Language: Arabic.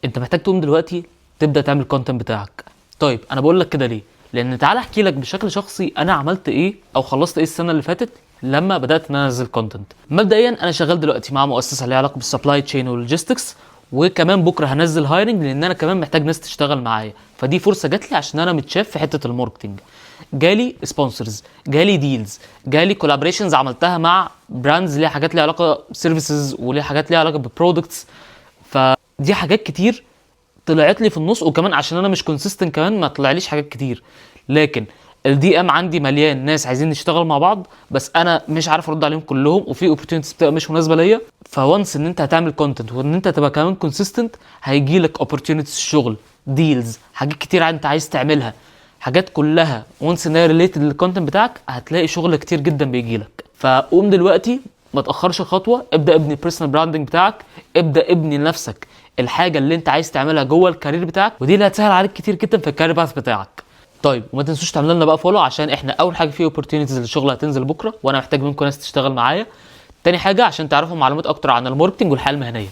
انت محتاج تقوم دلوقتي تبدا تعمل الكونتنت بتاعك. طيب انا بقول لك كده ليه؟ لان تعالى احكي لك بشكل شخصي انا عملت ايه او خلصت ايه السنه اللي فاتت لما بدات ان انا انزل كونتنت. مبدئيا انا شغال دلوقتي مع مؤسسه ليها علاقه بالسبلاي تشين واللوجيستكس، وكمان بكره هنزل هايرنج لان انا كمان محتاج ناس تشتغل معايا، فدي فرصه جات لي عشان انا متشاف في حته الماركتنج. جالي سبونسرز، جالي ديلز، جالي كولابريشنز عملتها مع براندز ليها حاجات ليها علاقه بسيرفيسز وليها حاجات ليها علاقه ببرودكتس. فدي حاجات كتير طلعت لي في النص، وكمان عشان انا مش كونسيستنت كمان ما طلعليش حاجات كتير. لكن الدي ام عندي مليان ناس عايزين نشتغل مع بعض، بس انا مش عارف ارد عليهم كلهم، وفي اوبورتيونيتيز بتبقى مش مناسبه ليا. فوانس ان انت هتعمل كونتنت وان انت تبقى كمان كونسيستنت، هيجي لك اوبورتيونيتيز شغل، ديلز، حاجات كتير انت عايز تعملها، حاجات كلها وانس ان هي ريليتد للكونتنت بتاعك هتلاقي شغل كتير جدا بيجي لك. فقوم دلوقتي ما تاخرش خطوه، ابدا ابني البيرسونال براندنج بتاعك، ابدا ابني لنفسك الحاجه اللي انت عايز تعملها جوه الكارير بتاعك، ودي اللي هتسهل عليك كتير جدا في الكارير باث بتاعك. طيب وما تنسوش تعملوا لنا بقى فولو، عشان احنا اول حاجه في اوبورتيونيتيز للشغل هتنزل بكره وانا محتاج منكم ناس تشتغل معايا. تاني حاجه عشان تعرفوا معلومات اكتر عن الماركتنج والحياه المهنيه.